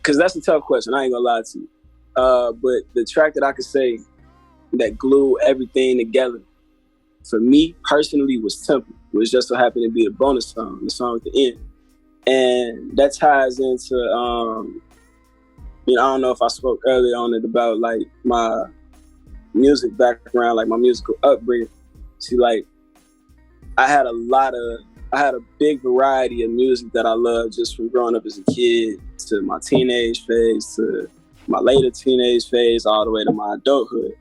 because that's a tough question. I ain't gonna lie to you. But the track that I could say that glued everything together for me personally was Temple. It was just so happened to be a bonus song, the song at the end. And that ties into, I don't know if I spoke earlier on it about like my music background, like my musical upbringing. See, like I had a big variety of music that I loved just from growing up as a kid to my teenage phase to my later teenage phase all the way to my adulthood.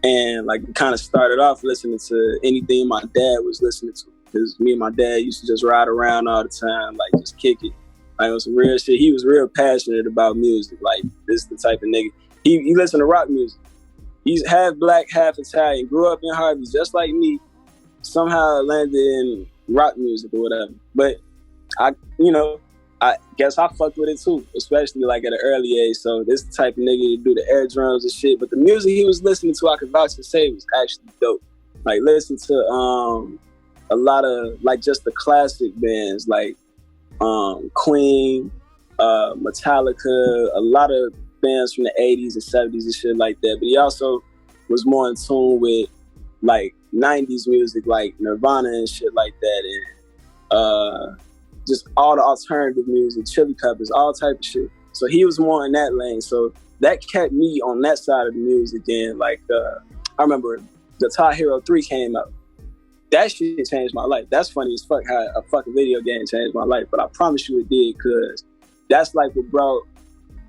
And like we kind of started off listening to anything my dad was listening to, because me and my dad used to just ride around all the time, like just kick it. Like it was some real shit. He was real passionate about music. Like this is the type of nigga. He listened to rock music. He's half black, half Italian. Grew up in Harvey, just like me. Somehow landed in rock music or whatever. But I guess I fucked with it too, especially like at an early age. So this the type of nigga to do the air drums and shit. But the music he was listening to, I could vouch to say, was actually dope. Like listen to a lot of like just the classic bands like Queen, Metallica, a lot of bands from the 80s and 70s and shit like that. But he also was more in tune with like 90s music like Nirvana and shit like that, and just all the alternative music, Chili Peppers, all type of shit. So he was more in that lane. So that kept me on that side of the music. And like I remember Guitar Hero 3 came out. That shit changed my life. That's funny as fuck how a fucking video game changed my life. But I promise you it did, because that's like what brought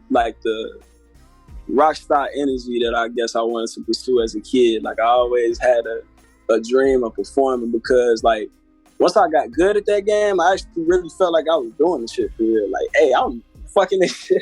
like the rock star energy that I guess I wanted to pursue as a kid. Like I always had a dream of performing, because like once I got good at that game, I actually really felt like I was doing the shit for real. Like, hey, I'm fucking this shit.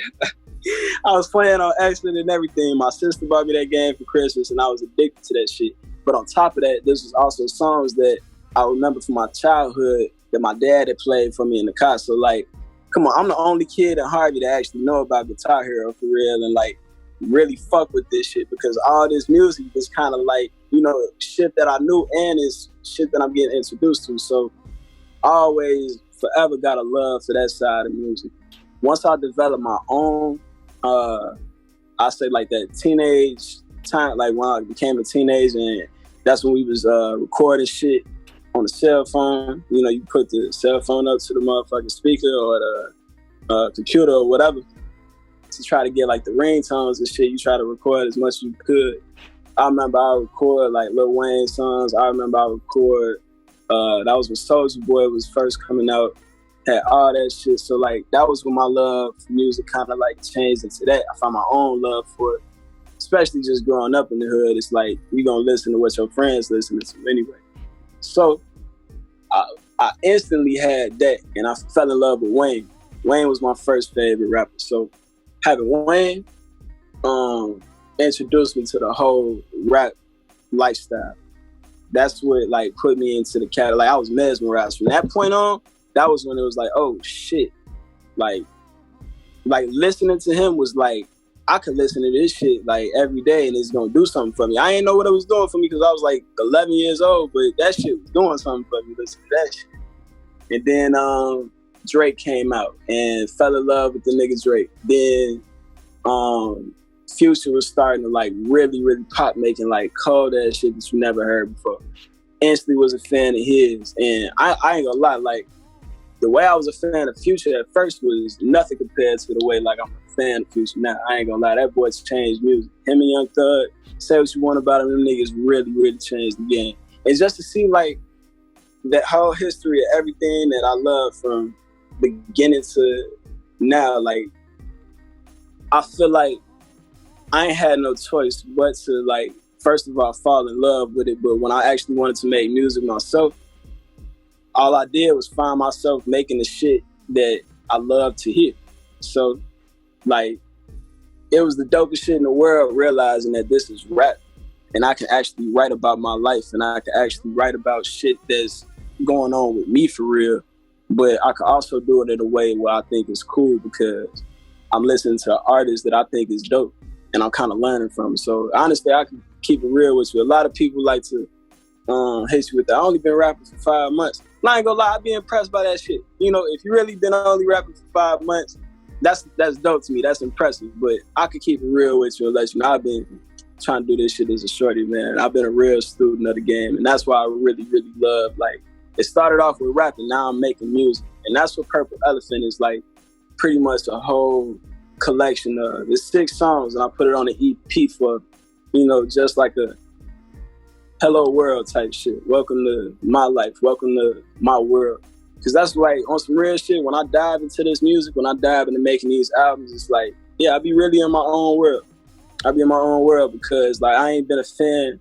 I was playing on accident and everything. My sister bought me that game for Christmas, and I was addicted to that shit. But on top of that, this was also songs that I remember from my childhood that my dad had played for me in the car. So like, come on, I'm the only kid in Harvey that actually know about Guitar Hero for real, and like really fuck with this shit, because all this music is kind of like, shit that I knew and is shit that I'm getting introduced to. So I always forever got a love for that side of music. Once I developed my own, I say like that teenage time, like when I became a teenager, and that's when we was recording shit on the cell phone. You put the cell phone up to the motherfucking speaker or the computer or whatever to try to get like the ringtones and shit. You try to record as much as you could. I remember I would record like Lil Wayne songs. I remember I would record, that was when Soulja Boy was first coming out, had all that shit. So like that was when my love for music kind of like changed into that. I found my own love for it, especially just growing up in the hood. It's like you gonna listen to what your friends listen to anyway. So I instantly had that, and I fell in love with Wayne. Wayne was my first favorite rapper. So having Wayne introduced me to the whole rap lifestyle. That's what like put me into the category. Like I was mesmerized from that point on. That was when it was like, oh shit. Like listening to him was like, I could listen to this shit like every day and it's gonna do something for me. I didn't know what it was doing for me because I was like 11 years old, but that shit was doing something for me, listening to that shit. And then Drake came out and fell in love with the nigga Drake. Then Future was starting to like really, really pop, making like cold ass shit that you never heard before. Instantly was a fan of his. And I ain't gonna lie, like the way I was a fan of Future at first was nothing compared to the way like I'm a fan of Future now. I ain't gonna lie, that boy's changed music. Him and Young Thug, say what you want about him, them niggas really, really changed the game. And just to see like that whole history of everything that I love from beginning to now, like I feel like I ain't had no choice but to like, first of all, fall in love with it. But when I actually wanted to make music myself, all I did was find myself making the shit that I love to hear. So like, it was the dopest shit in the world, realizing that this is rap and I can actually write about my life and I can actually write about shit that's going on with me for real. But I can also do it in a way where I think it's cool because I'm listening to artists that I think is dope and I'm kind of learning from. So honestly, I can keep it real with you. A lot of people like to hate you with that. I only been rapping for 5 months. I ain't gonna lie, I be impressed by that shit. If you really been only rapping for 5 months, that's dope to me. That's impressive. But I could keep it real with you and let you know I've been trying to do this shit as a shorty, man. I've been a real student of the game, and that's why I really, really love, like, it started off with rapping, now I'm making music. And that's what Purple Elephant is, like, pretty much a whole collection of. There's 6 songs, and I put it on an EP for, you know, just like a hello world type shit. Welcome to my life. Welcome to my world. Because that's like, on some real shit, when I dive into this music, when I dive into making these albums, it's like, yeah, I be really in my own world. I be in my own world because, like, I ain't been a fan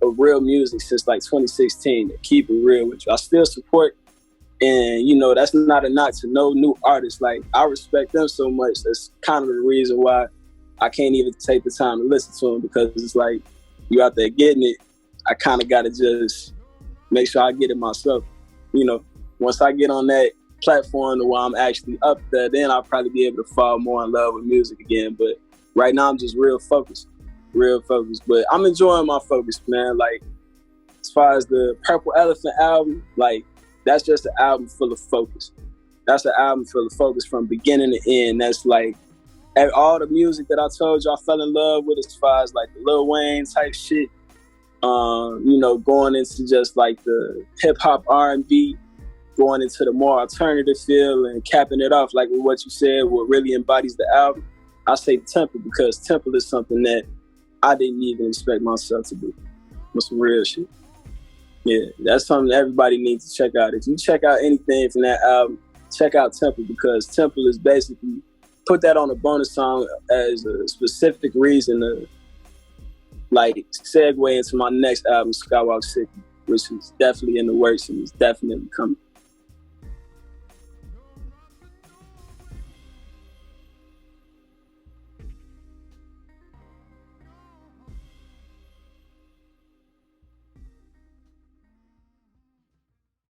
of real music since, like, 2016. To keep it real with you. I still support, and, you know, that's not a knock to no new artists. Like, I respect them so much. That's kind of the reason why I can't even take the time to listen to them, because it's like, you out there getting it, I kind of got to just make sure I get it myself, you know. Once I get on that platform to where I'm actually up there, then I'll probably be able to fall more in love with music again. But right now I'm just real focused. But I'm enjoying my focus, man. Like, as far as the Purple Elephant album, like, that's just an album full of focus. That's an album full of focus from beginning to end. That's like all the music that I told you I fell in love with, as far as like the Lil Wayne type shit, you know, going into just like the hip hop R&B, going into the more alternative feel, and capping it off like with what you said, what really embodies the album. I say Temple, because Temple is something that I didn't even expect myself to do. With some real shit. Yeah, that's something everybody needs to check out. If you check out anything from that album, check out Temple, because Temple is basically, put that on a bonus song as a specific reason to, like, segue into my next album, Skywalk City, which is definitely in the works and is definitely coming.